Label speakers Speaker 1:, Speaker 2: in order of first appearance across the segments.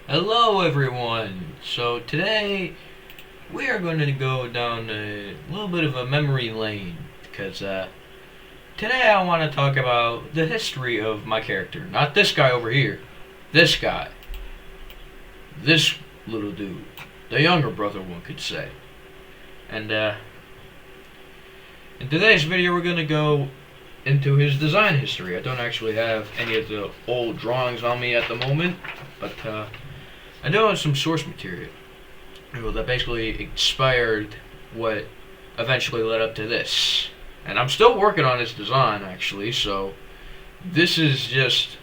Speaker 1: Hello everyone! So today we are going to go down a little bit of a memory lane because today I want to talk about the history of my character. Not this guy over here. This guy. This little dude. The younger brother, one could say. And in today's video we're going to go into his design history. I don't actually have any of the old drawings on me at the moment, but I do have some source material that basically inspired what eventually led up to this. And I'm still working on this design actually, so this is just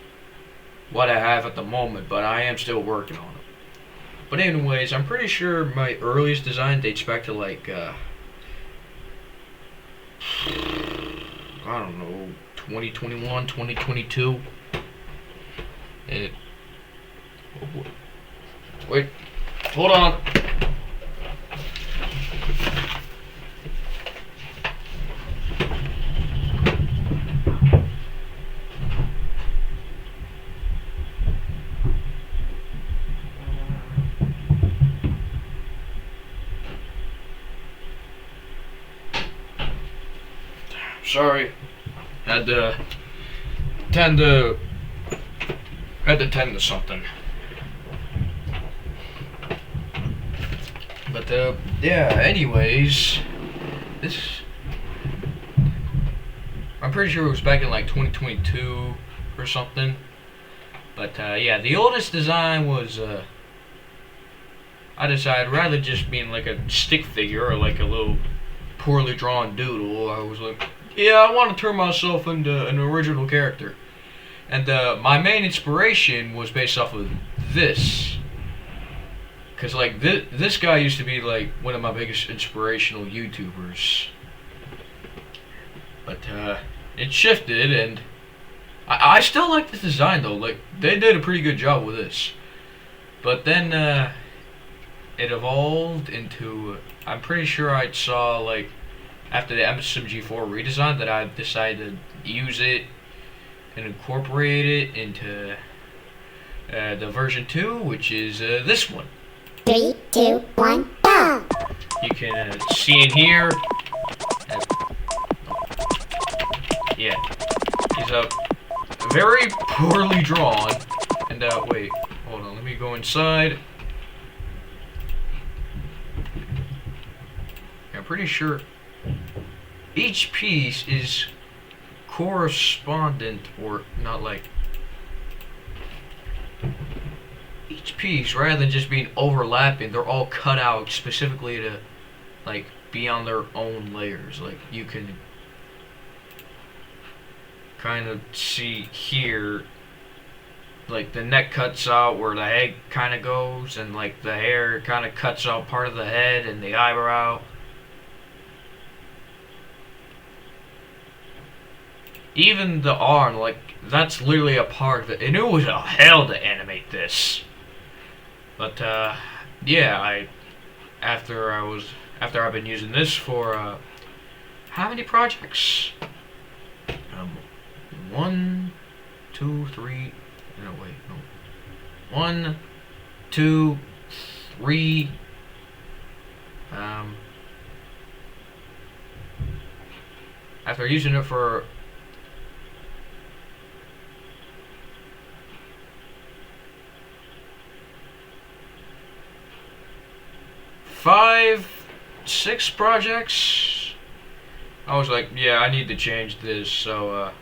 Speaker 1: what I have at the moment, but I am still working on it. But anyways, I'm pretty sure my earliest design dates back to like I don't know, 2021, 2022. It Wait, hold on. Sorry, had to tend to tend to something. But yeah. Anyways, this I'm pretty sure it was back in like 2022 or something. But yeah, the oldest design was I decided rather just being like a stick figure or like a little poorly drawn doodle. I was like, yeah, I want to turn myself into an original character. And my main inspiration was based off of this. Because, like, this guy used to be, like, one of my biggest inspirational YouTubers. But, it shifted, and I still like the design, though. Like, they did a pretty good job with this. But then, it evolved into, I'm pretty sure I saw, like, after the MSMG4 redesign that I decided to use it and incorporate it into the version 2, which is this one.
Speaker 2: 3, 2, 1, go!
Speaker 1: You can see in here. Yeah, he's very poorly drawn. And wait, hold on. Let me go inside. I'm pretty sure each piece is correspondent, or not like. Each piece, rather than just being overlapping, they're all cut out specifically to, like, be on their own layers. Like, you can kind of see here, like, the neck cuts out where the head kind of goes, and, like, the hair kind of cuts out part of the head and the eyebrow. Even the arm, like, that's literally a part of it. And it was a hell to animate this. But yeah, after I've been using this for how many projects? 1, 2, 3. No, wait, no. 1, 2, 3. After using it for 5, 6 projects, I was like, yeah, I need to change this. So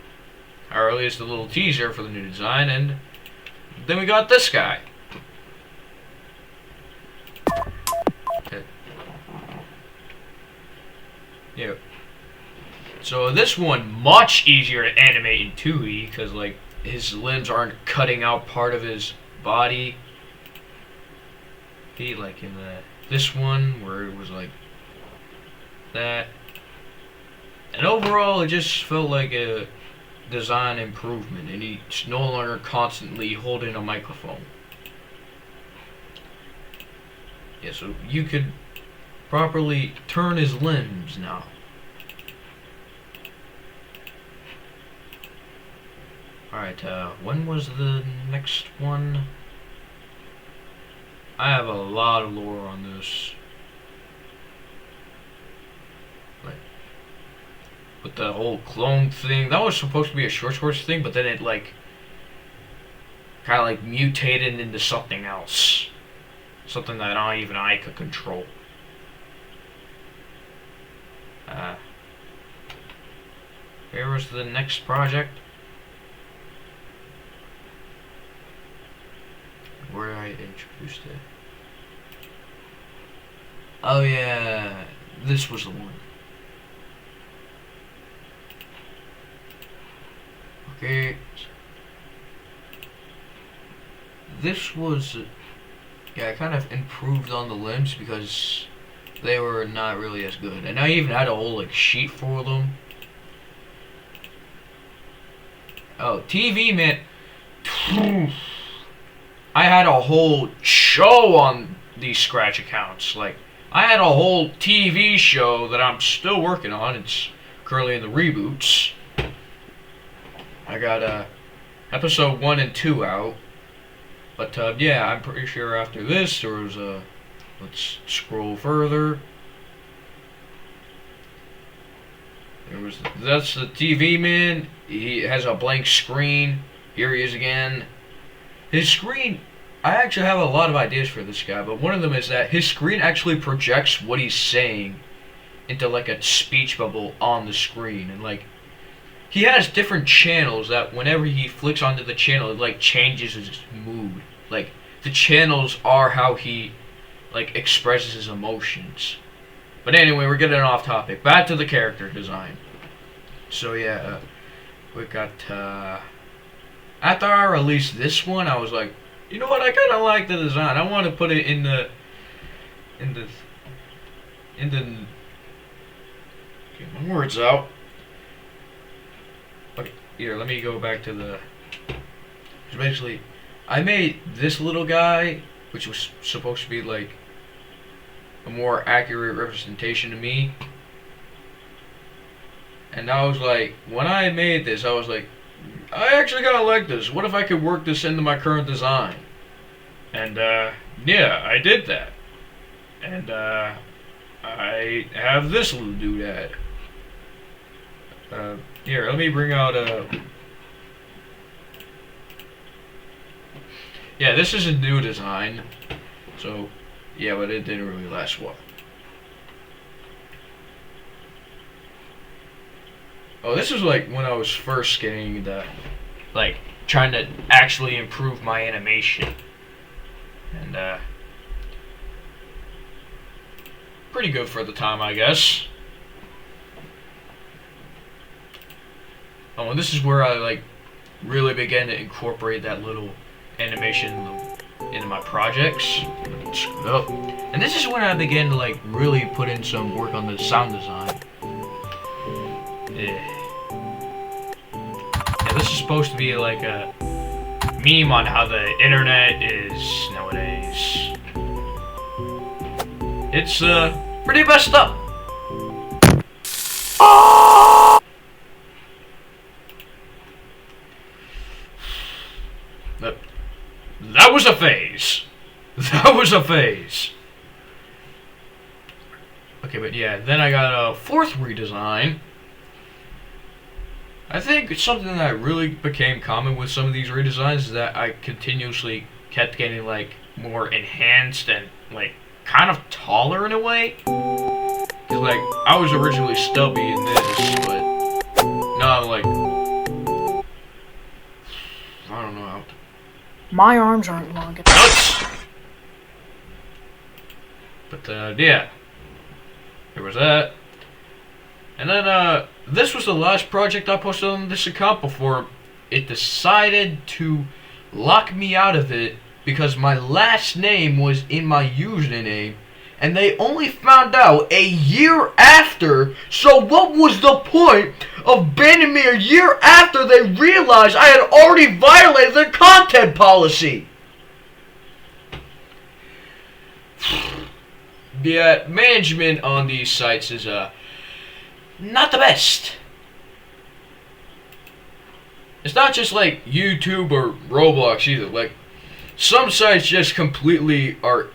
Speaker 1: I released a little teaser for the new design, and then we got this guy. Okay. Yeah. So this one much easier to animate in 2D because, like, his limbs aren't cutting out part of his body. He, like, in this one where it was like that. And overall, it just felt like a design improvement, and he's no longer constantly holding a microphone. Yeah, so you could properly turn his limbs now. Alright, when was the next one? I have a lot of lore on this. Like, with the whole clone thing, that was supposed to be a short source thing, but then it like kind of like mutated into something else, something that not even I could control. Where was the next project? Where I introduced it. Oh yeah, this was the one. Okay. This was, yeah, I kind of improved on the limbs because they were not really as good. And I even had a whole like sheet for them. Oh, TV, man. I had a whole show on these Scratch accounts. Like, I had a whole TV show that I'm still working on. It's currently in the reboots. I got episode 1 and 2 out. But yeah, I'm pretty sure after this there was a. Let's scroll further. That's the TV man. He has a blank screen. Here he is again. His screen, I actually have a lot of ideas for this guy, but one of them is that his screen actually projects what he's saying into like a speech bubble on the screen, and like he has different channels that whenever he flicks onto the channel, it like changes his mood. Like the channels are how he like expresses his emotions. But anyway, we're getting off topic. Back to the character design. So yeah, we got after I released this one, I was like, you know what? I kind of like the design. I want to put it in the. Get my words out. Okay, here. Let me go back to the. Basically, I made this little guy, which was supposed to be like a more accurate representation of me. And I was like, when I made this, I was like, I actually kind of like this. What if I could work this into my current design? And, yeah, I did that. And, I have this little doodad. Here, let me bring out, yeah, this is a new design. So, yeah, but it didn't really last well. Oh, this is like when I was first getting the, like, trying to actually improve my animation. And, pretty good for the time, I guess. Oh, and this is where I, like, really began to incorporate that little animation into my projects. Oh. And this is when I began to, like, really put in some work on the sound design. Yeah, this is supposed to be like a meme on how the internet is nowadays. It's pretty messed up. That was a phase. That was a phase. Okay, but yeah, then I got a fourth redesign. I think it's something that really became common with some of these redesigns is that I continuously kept getting like more enhanced and like kind of taller in a way. Cause like I was originally stubby in this, but now I'm like I don't know how.
Speaker 3: My arms aren't long enough.
Speaker 1: Nuts! But yeah, there was that. And then, this was the last project I posted on this account before it decided to lock me out of it because my last name was in my username, and they only found out a year after, so what was the point of banning me a year after they realized I had already violated their content policy? The management on these sites is, not the best. It's not just like YouTube or Roblox either. Like some sites just completely are.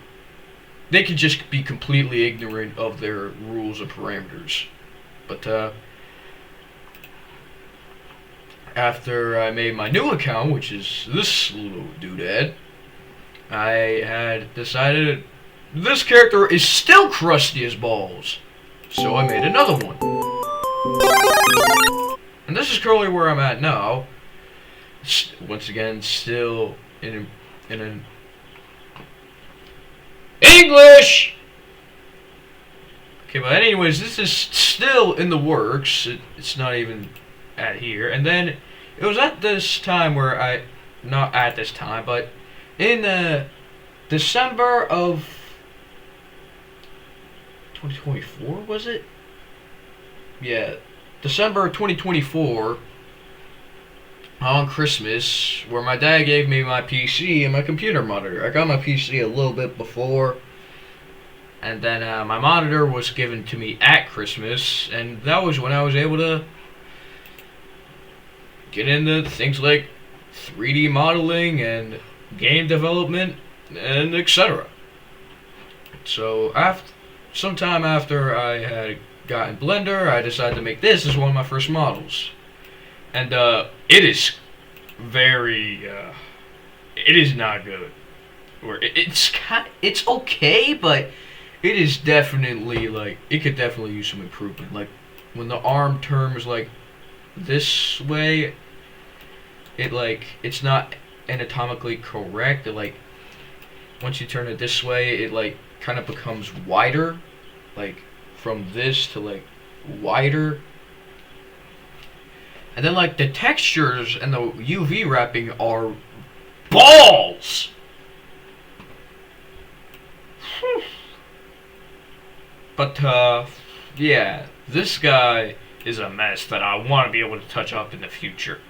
Speaker 1: They can just be completely ignorant of their rules and parameters. But after I made my new account, which is this little doodad, I had decided this character is still crusty as balls. So I made another one. And this is currently where I'm at now. Once again, still in an English! Okay, but anyways, this is still in the works. It's not even at here. And then, it was at this time where not at this time, but in December of 2024, was it? Yeah, December 2024, on Christmas, where my dad gave me my PC and my computer monitor. I got my PC a little bit before, and then my monitor was given to me at Christmas, and that was when I was able to get into things like 3D modeling and game development and etc. So sometime after I had gotten Blender, I decided to make this as one of my first models. And it is very, it is not good. Or it's okay, but it is definitely like it could definitely use some improvement. Like when the arm turns like this way, it's not anatomically correct. It once you turn it this way, it kind of becomes wider, like from this to wider. And then the textures and the UV wrapping are balls. But yeah, this guy is a mess that I want to be able to touch up in the future.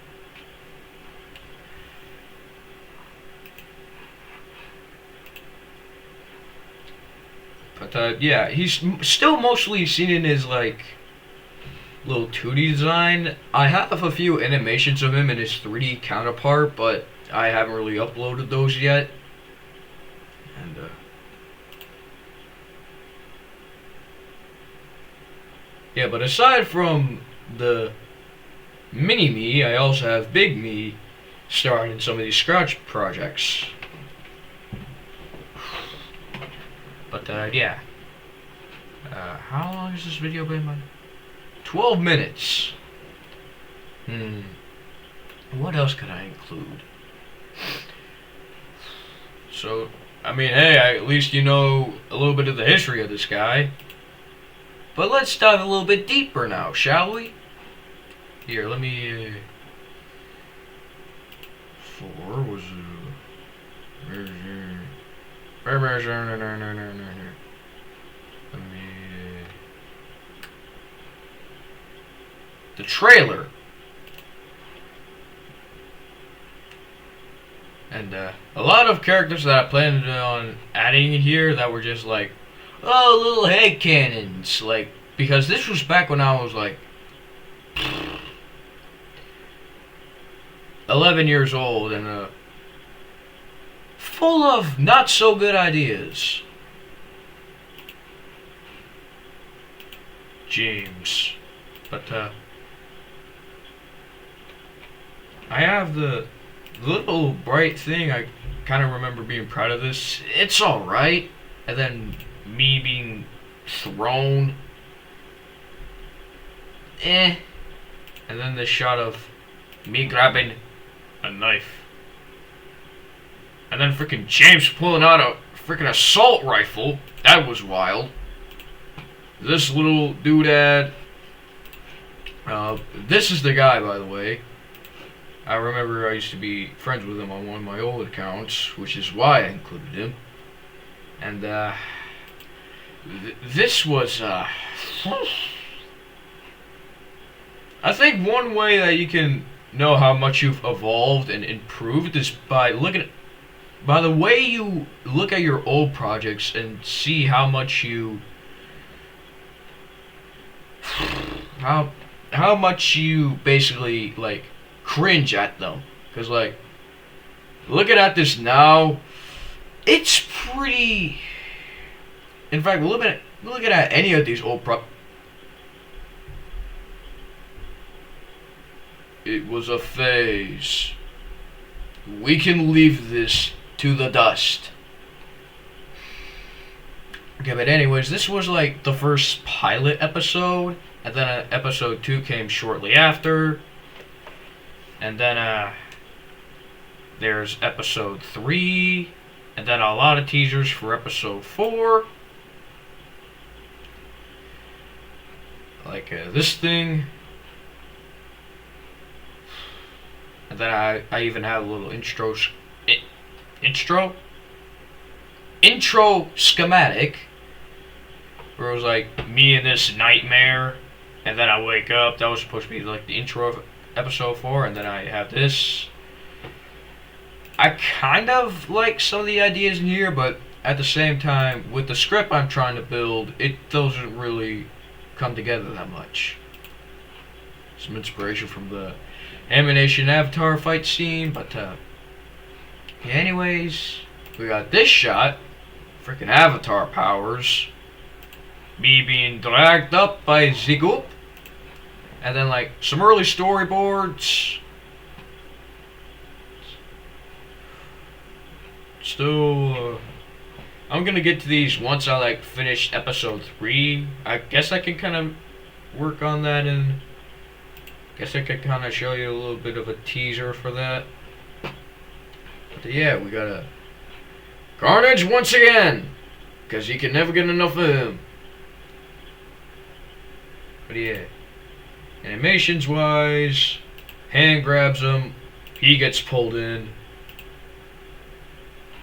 Speaker 1: But yeah, he's still mostly seen in his little 2D design. I have a few animations of him in his 3D counterpart, but I haven't really uploaded those yet. And yeah, but aside from the mini me, I also have big me starring in some of these scratch projects. But yeah. How long has this video been, man? 12 minutes. What else could I include? So, I mean, hey, at least you know a little bit of the history of this guy. But let's dive a little bit deeper now, shall we? Here, let me... 4 was... the trailer. And a lot of characters that I planned on adding here that were just oh, little head cannons, because this was back when I was 11 years old and full of not so good ideas. James. But I have the little bright thing. I kind of remember being proud of this. It's alright. And then me being thrown. And then the shot of me grabbing a knife. And then freaking James pulling out a freaking assault rifle. That was wild. This little doodad. This is the guy, by the way. I remember I used to be friends with him on one of my old accounts, which is why I included him. And, this was, I think one way that you can know how much you've evolved and improved is by the way you look at your old projects and see how much you, how much you basically cringe at them. Because looking at this now, It's pretty. In fact, looking at any of these old It was a phase. We can leave this to the dust. Okay, but anyways, this was like the first pilot episode, and then episode 2 came shortly after, and then there's episode 3, and then a lot of teasers for episode 4. Like this thing. And then I even have a little intro schematic where it was like me in this nightmare, and then I wake up. That was supposed to be like the intro of episode 4, and then I have this. I kind of like some of the ideas in here, but at the same time, with the script I'm trying to build, it doesn't really come together that much. Some inspiration from the Animation Avatar fight scene, but yeah, anyways, we got this shot. Freaking Avatar powers. Me being dragged up by Ziggup. And then like some early storyboards. Still, I'm gonna get to these once I like finish episode 3. I guess I can kind of work on that, and guess I could kind of show you a little bit of a teaser for that. But yeah, we got a Carnage once again, because you can never get enough of him. But yeah, animations wise, hand grabs him, he gets pulled in.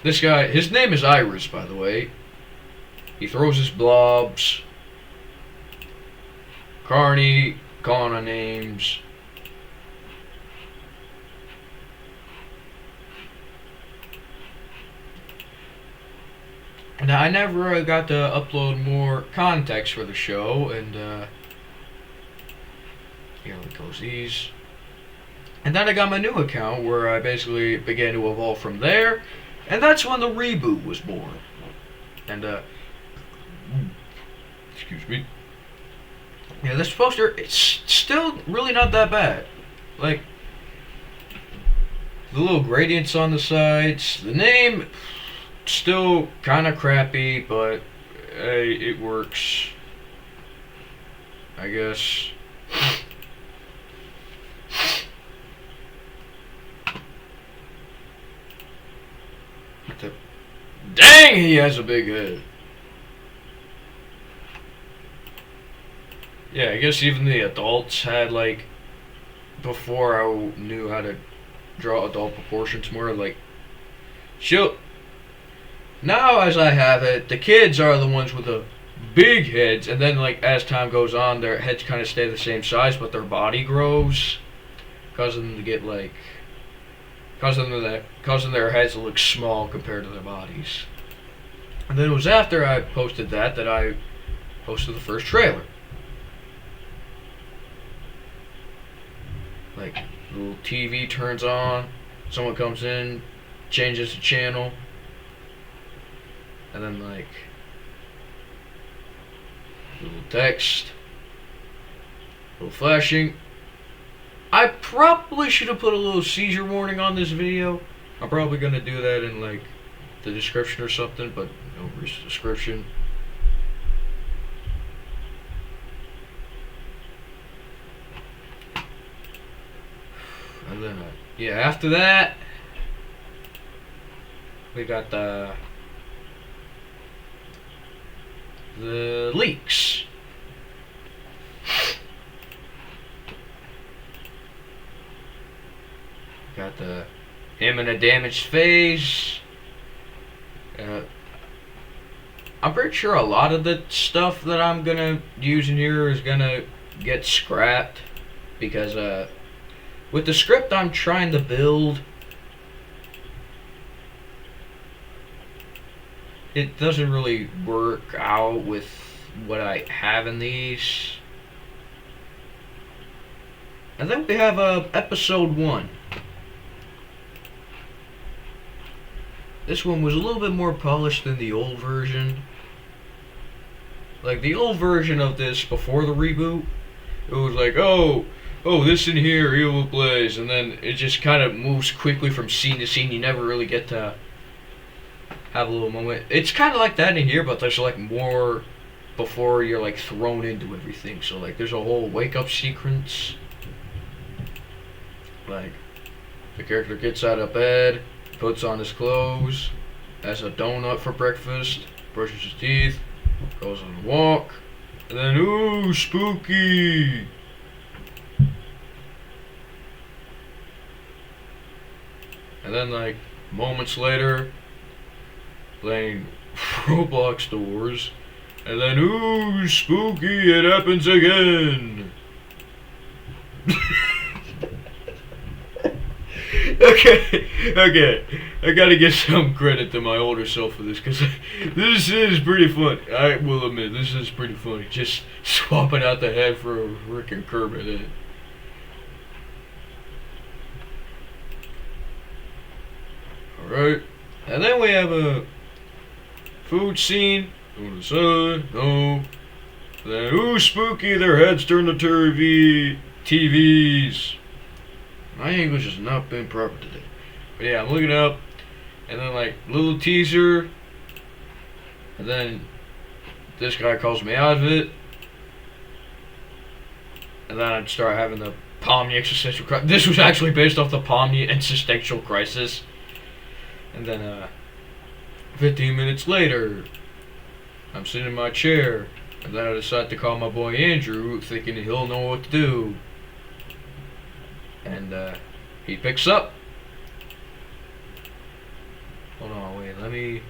Speaker 1: This guy, his name is Iris, by the way. He throws his blobs. Carney calling on names. Now, I never got to upload more context for the show, and here it goes, these. And then I got my new account where I basically began to evolve from there, and that's when the reboot was born. And excuse me. Yeah, this poster, it's still really not that bad. Like, the little gradients on the sides, the name, still kind of crappy, but hey, it works, I guess. Dang, he has a big head. Yeah, I guess even the adults had, like, before I knew how to draw adult proportions more, like, now as I have it, the kids are the ones with the big heads, and then, like, as time goes on, their heads kind of stay the same size, but their body grows, causing them to get, like, causing their heads to look small compared to their bodies. And then it was after I posted that I posted the first trailer. Like, the little TV turns on, someone comes in, changes the channel, and then, like, little text, little flashing. I probably should have put a little seizure warning on this video. I'm probably going to do that in, like, the description or something, but no description. And then, yeah, after that, we got the leaks. Got him in a damaged phase. I'm pretty sure a lot of the stuff that I'm gonna use in here is gonna get scrapped, because with the script I'm trying to build, it doesn't really work out with what I have in these. And then we have episode 1. this one was a little bit more polished than the old version. Like the old version of this before the reboot, it was like, oh, this in here, evil plays, and then it just kind of moves quickly from scene to scene. You never really get to have a little moment. It's kind of like that in here, but there's like more before you're like thrown into everything. So like there's a whole wake up sequence. Like the character gets out of bed, puts on his clothes, has a donut for breakfast, brushes his teeth, goes on a walk, and then ooh, spooky. And then like moments later, playing Roblox doors, and then ooh, spooky, it happens again. Okay, I gotta give some credit to my older self for this, because this is pretty funny. I will admit, this is pretty funny. Just swapping out the head for a frickin' Kermit head. Alright, and then we have a food scene on the side, no. Then, ooh, spooky, their heads turn to TVs. My English has not been proper today. But yeah, I'm looking up, and then like, little teaser, and then this guy calls me out of it, and then I'd start having the Pomni existential crisis. This was actually based off the Pomni existential crisis. And then 15 minutes later, I'm sitting in my chair, and then I decide to call my boy Andrew, thinking he'll know what to do. And he picks up. Hold on, wait, let me...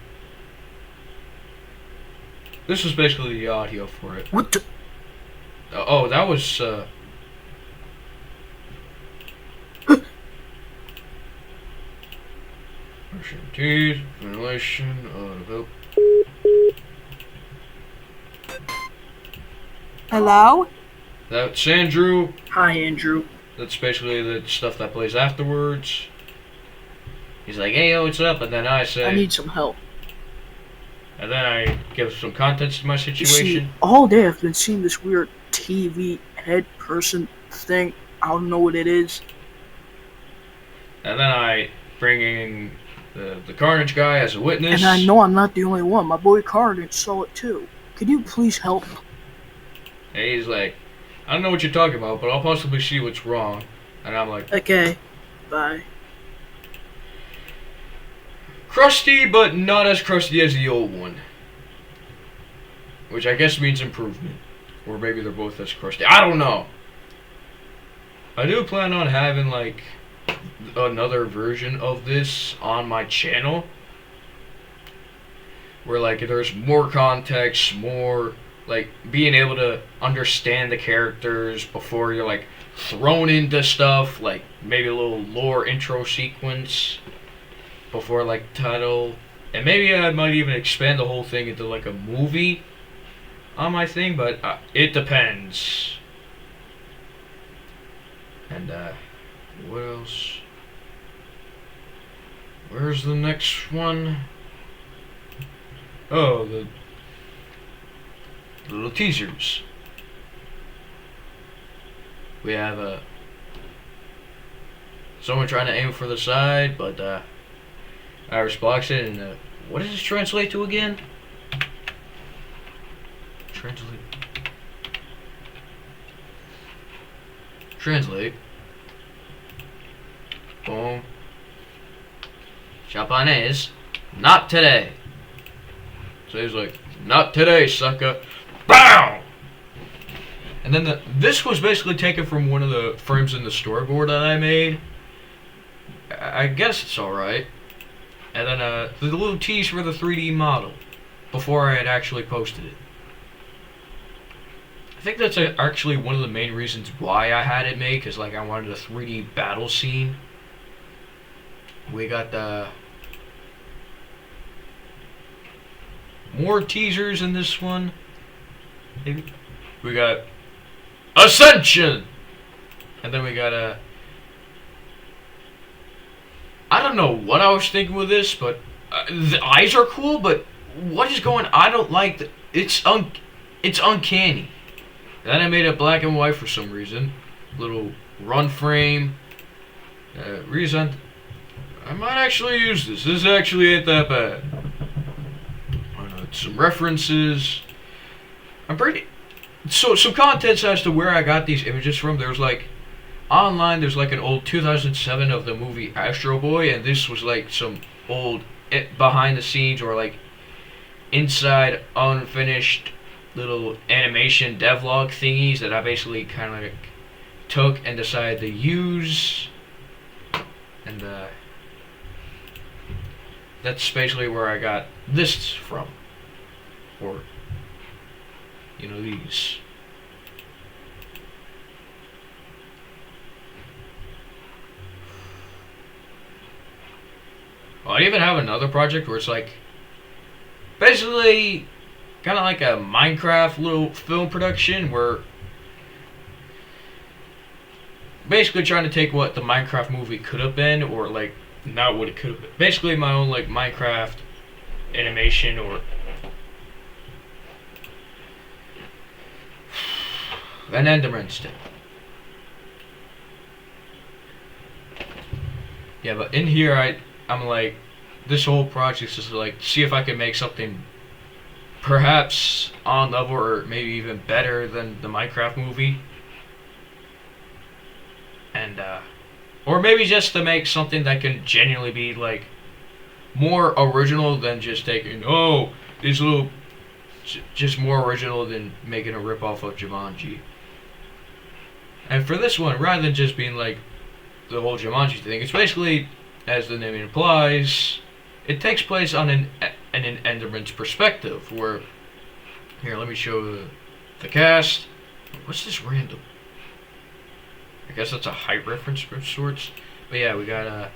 Speaker 1: This was basically the audio for it.
Speaker 3: What the?
Speaker 1: Oh, that was Tease, ventilation, develop.
Speaker 3: Hello?
Speaker 1: That's Andrew.
Speaker 3: Hi, Andrew.
Speaker 1: That's basically the stuff that plays afterwards. He's like, hey, yo, what's up? And then I say...
Speaker 3: I need some help.
Speaker 1: And then I give some context to my
Speaker 3: You
Speaker 1: situation.
Speaker 3: see, all day I've been seeing this weird TV head person thing. I don't know what it is.
Speaker 1: And then I bring in the Carnage guy as a witness.
Speaker 3: And I know I'm not the only one. My boy Carnage saw it too. Could you please help?
Speaker 1: And he's like, I don't know what you're talking about, but I'll possibly see what's wrong. And I'm like,
Speaker 3: Okay. Bye.
Speaker 1: crusty, but not as crusty as the old one. Which I guess means improvement. Or maybe they're both as crusty. I don't know. I do plan on having, like, another version of this on my channel. Where, like, there's more context, more, like, being able to understand the characters before you're, like, thrown into stuff. Like, maybe a little lore intro sequence before, like, title. And maybe I might even expand the whole thing into, like, a movie on my thing, but it depends. And, what else? Where's the next one? Oh, the little teasers. We have, someone trying to aim for the side, but, Iris blocks it, and, what does this translate to again? Translate. Boom. Japanese. Not today. So he's like, not today, sucker. BAM! And then this was basically taken from one of the frames in the storyboard that I made. I guess it's alright. And then the little tease for the 3D model before I had actually posted it. I think that's actually one of the main reasons why I had it made, because like I wanted a 3D battle scene. We got the more teasers in this one. Maybe we got Ascension, and then we got I don't know what I was thinking with this, but The eyes are cool, but what is going? I don't like it's uncanny. Then I made it black and white for some reason. Little run frame. Reason. I might actually use this. This actually ain't that bad. Some references. I'm pretty. So some contents as to where I got these images from. There's like online. There's like an old 2007 of the movie Astro Boy, and this was like some old behind the scenes or like inside unfinished little animation devlog thingies that I basically kind of like took and decided to use, and that's basically where I got this from, or these. Well, I even have another project where it's like basically kind of like a Minecraft little film production where basically trying to take what the Minecraft movie could have been, or like not what it could have been. Basically my own like Minecraft animation or an Enderman stick. Yeah, but in here I'm like, this whole project is like, see if I can make something perhaps on level or maybe even better than the Minecraft movie. And, or maybe just to make something that can genuinely be like more original than just taking, these little, just more original than making a ripoff of Jumanji. And for this one, rather than just being like the whole Jumanji thing, it's basically, as the name implies, it takes place on an Enderman's perspective. Where, here, let me show the cast. What's this random? I guess that's a height reference of sorts. But yeah, we got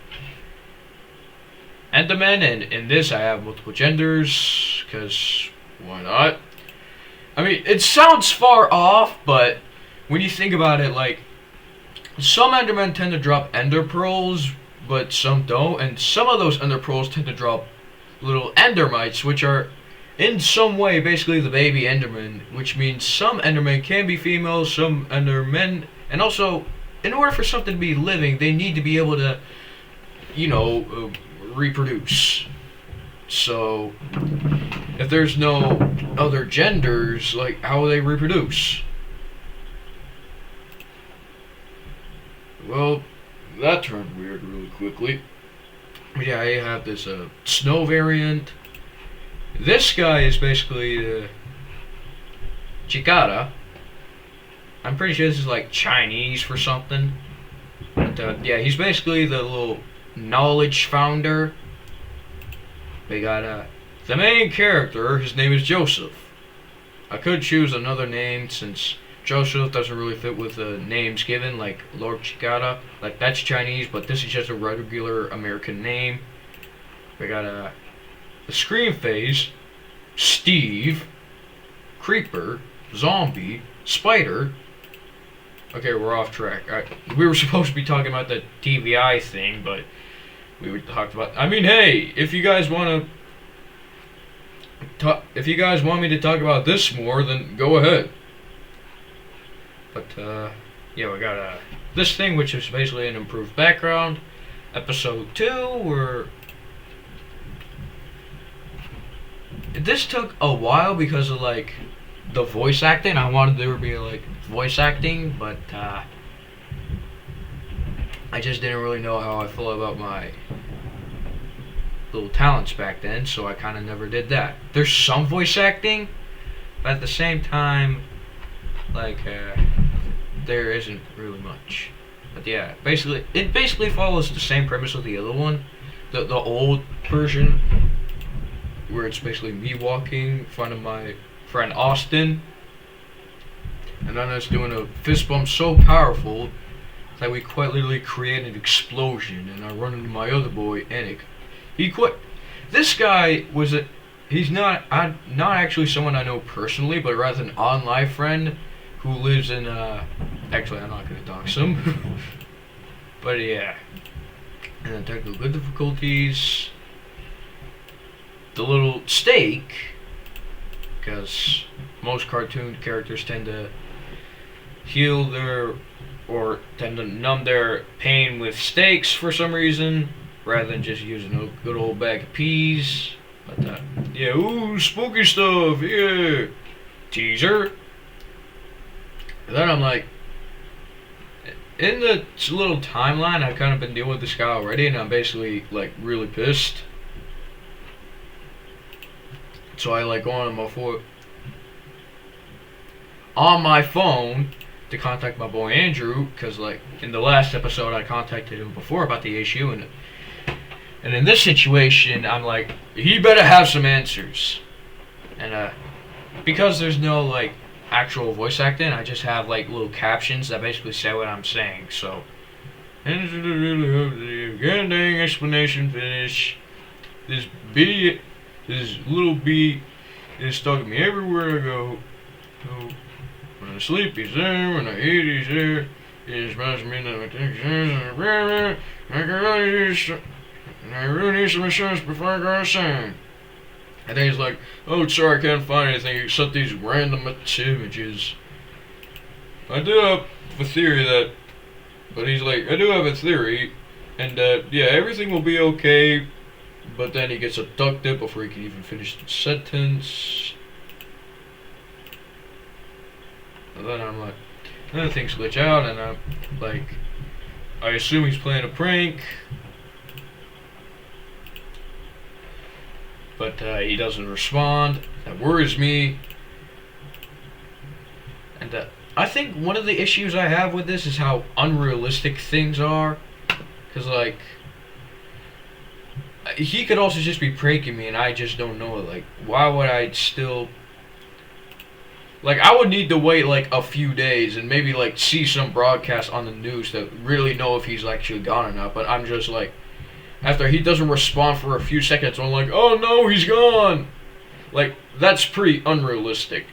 Speaker 1: Enderman, and in this I have multiple genders, because why not? I mean, it sounds far off, but when you think about it, like, some Endermen tend to drop Ender Pearls, but some don't, and some of those Ender Pearls tend to drop little Endermites, which are in some way basically the baby Enderman, which means some Endermen can be female, some Endermen, and also, in order for something to be living, they need to be able to, reproduce. So, if there's no other genders, like, how will they reproduce? Well, that turned weird really quickly. Yeah, I have this snow variant. This guy is basically Chikara. I'm pretty sure this is like Chinese for something. But yeah, he's basically the little knowledge founder. We got the main character. His name is Joseph. I could choose another name since Joseph doesn't really fit with the names given, like Lord Chikara. Like, that's Chinese, but this is just a regular American name. We got the Scream Phase, Steve, Creeper, Zombie, Spider. Okay, we're off track. We were supposed to be talking about the TVI thing, but we were talking about. I mean, hey, if you guys want me to talk about this more, then go ahead. But yeah, we got this thing, which is basically an improved background. Episode 2, where this took a while because of like the voice acting. I wanted there to be like voice acting, but I just didn't really know how I feel about my little talents back then, so I kind of never did that. There's some voice acting, but at the same time, like there isn't really much. But yeah, it basically follows the same premise of the other one, the old version, where it's basically me walking in front of my friend Austin, and then us doing a fist bump so powerful that we quite literally create an explosion, and I run into my other boy, Anik. He quit. This guy he's not actually someone I know personally, but rather an online friend who lives in, actually I'm not going to dox him, but yeah. And then technical difficulties. the little steak, because most cartoon characters tend to heal their or tend to numb their pain with steaks for some reason, rather than just using a good old bag of peas. But yeah, ooh, spooky stuff, yeah, teaser. And then I'm like, in the little timeline, I've kind of been dealing with this guy already, and I'm basically like really pissed. So I like go on my phone to contact my boy Andrew, because like in the last episode I contacted him before about the issue, and in this situation I'm like, he better have some answers. And because there's no like actual voice acting, I just have like little captions that basically say what I'm saying. So, dang explanation finish. This little bee is stalking me everywhere I go. So, when I sleep, he's there. When I eat, he's there. He smells me and I really need some insurance before I go insane. And then he's like, oh, sorry, I can't find anything except these random images. I do have a theory that, but he's like, I do have a theory, and yeah, everything will be okay, but then he gets abducted before he can even finish the sentence. And then I'm like, then things glitch out, and I'm like, I assume he's playing a prank. But he doesn't respond. That worries me. And I think one of the issues I have with this is how unrealistic things are. Because, like, he could also just be pranking me and I just don't know it. Like, why would I still... Like, I would need to wait, like, a few days and maybe, like, see some broadcast on the news to really know if he's actually gone or not. But I'm just, like... After he doesn't respond for a few seconds, I'm like, oh no, he's gone! Like, that's pretty unrealistic.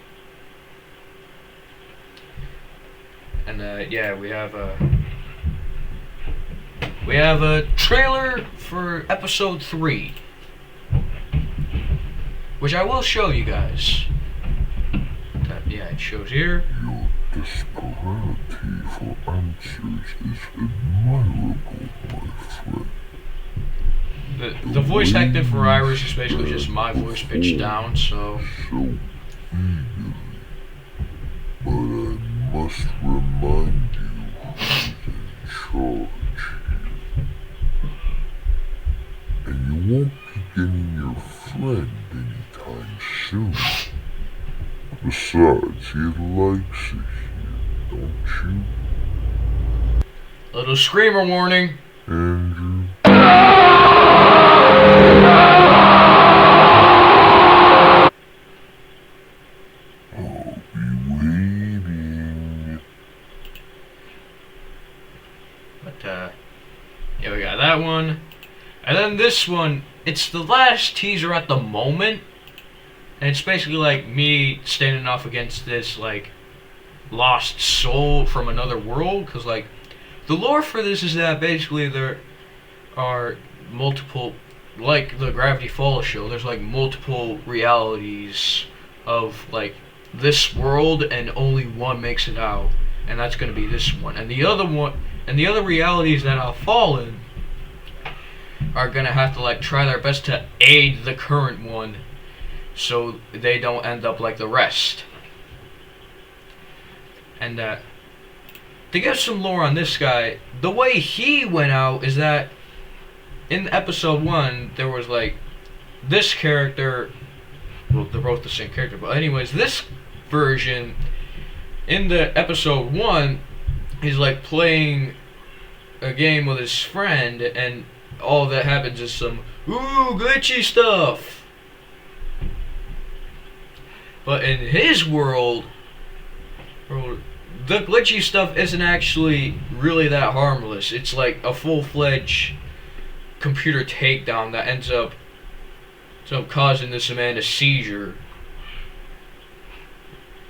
Speaker 1: And, yeah, we have a trailer for episode 3. Which I will show you guys. Yeah, it shows here.
Speaker 4: Your desperation for answers is admirable, my friend.
Speaker 1: The voice acting for Iris is basically just my voice pitched down, so...
Speaker 4: So eagerly. But I must remind you who's in charge. And you won't be getting your friend anytime soon. Besides, he likes it here, don't you?
Speaker 1: Little screamer warning.
Speaker 4: Andrew? I'll be waiting.
Speaker 1: But, yeah, we got that one. And then this one, it's the last teaser at the moment. And it's basically like me standing off against this, like, lost soul from another world. Because, like, the lore for this is that basically there are multiple, like the Gravity Falls show, there's like multiple realities of like this world, and only one makes it out, and that's gonna be this one. And the other realities that I'll fall in are gonna have to like try their best to aid the current one, so they don't end up like the rest. And to give some lore on this guy, the way he went out is that in episode 1, there was like this character, well, they're both the same character, but anyways, this version, in the episode 1, he's like playing a game with his friend, and all that happens is some, ooh, glitchy stuff. But in his world, the glitchy stuff isn't actually really that harmless. It's like a full-fledged computer takedown that ends up causing this man a seizure.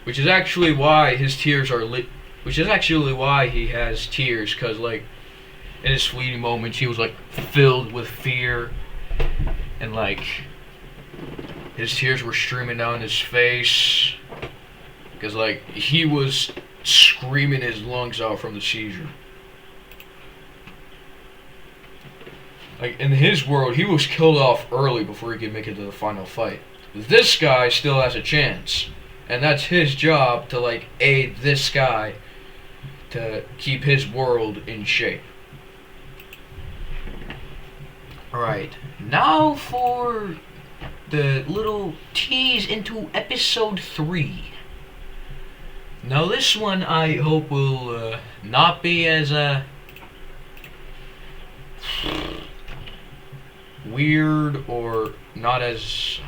Speaker 1: Which is actually why his tears are which is actually why he has tears, because like in his fleeting moments he was like filled with fear and like His tears were streaming down his face because, like, he was screaming his lungs out from the seizure. Like, in his world, he was killed off early before he could make it to the final fight. This guy still has a chance, and that's his job to, like, aid this guy to keep his world in shape. Alright, now for the little tease into episode 3. Now this one I hope will not be as weird or not as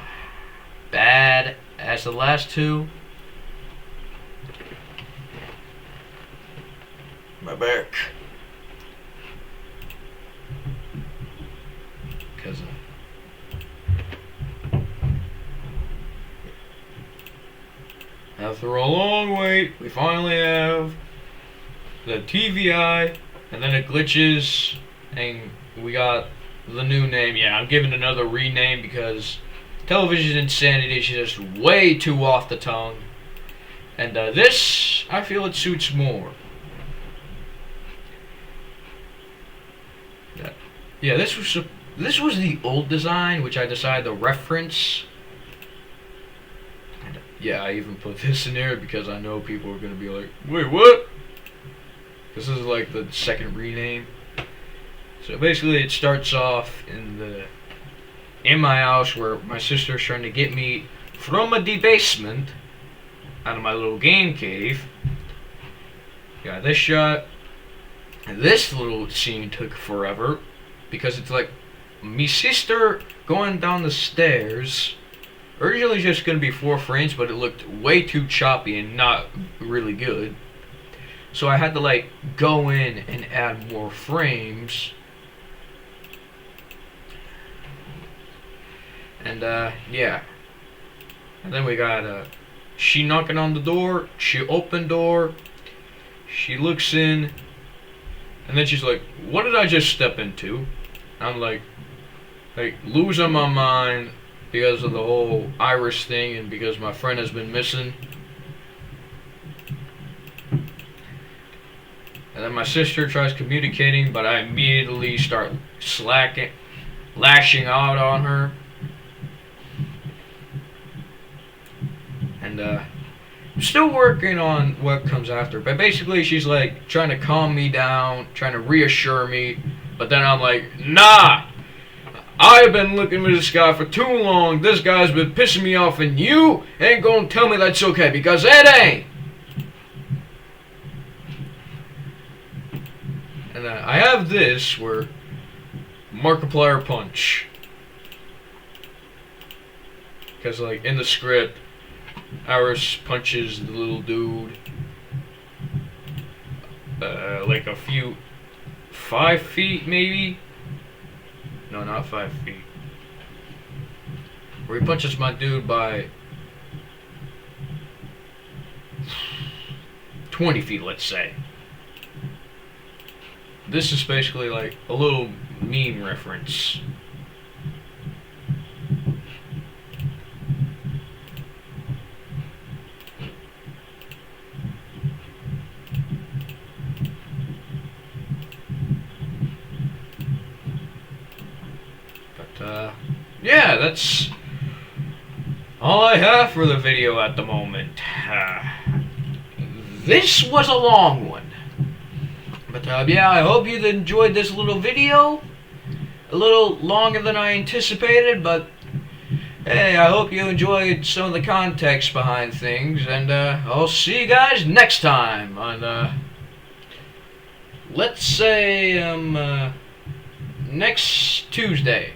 Speaker 1: bad as the last two. My back. Because after a long wait, we finally have the TVI, and then it glitches, and we got the new name. Yeah, I'm giving another rename because television insanity is just way too off the tongue. And this, I feel it suits more. Yeah, this was the old design, which I decided to reference. And, yeah, I even put this in there because I know people are gonna be like, "Wait, what?" This is like the second rename. So basically, it starts off in my house where my sister's trying to get me from the basement out of my little game cave. Got this shot. And this little scene took forever because it's like me sister going down the stairs. Originally just gonna be 4 frames, but it looked way too choppy and not really good. So I had to like go in and add more frames. And yeah. And then we got she knocking on the door, she opened door, she looks in, and then she's like, "What did I just step into?" I'm like losing my mind because of the whole Iris thing and because my friend has been missing. And then my sister tries communicating, but I immediately start lashing out on her. And I'm still working on what comes after. But basically she's like trying to calm me down, trying to reassure me. But then I'm like, "Nah! I've been looking at this guy for too long. This guy's been pissing me off, and you ain't gonna tell me that's okay, because it ain't." And I have this where Markiplier punch. Because like in the script, Iris punches the little dude like 5 feet maybe. No, not 5 feet. Where he punches my dude by 20 feet, let's say. This is basically like a little meme reference. But yeah, that's all I have for the video at the moment. This was a long one. But yeah, I hope you enjoyed this little video. A little longer than I anticipated, but hey, I hope you enjoyed some of the context behind things. And I'll see you guys next time on, let's say, next Tuesday.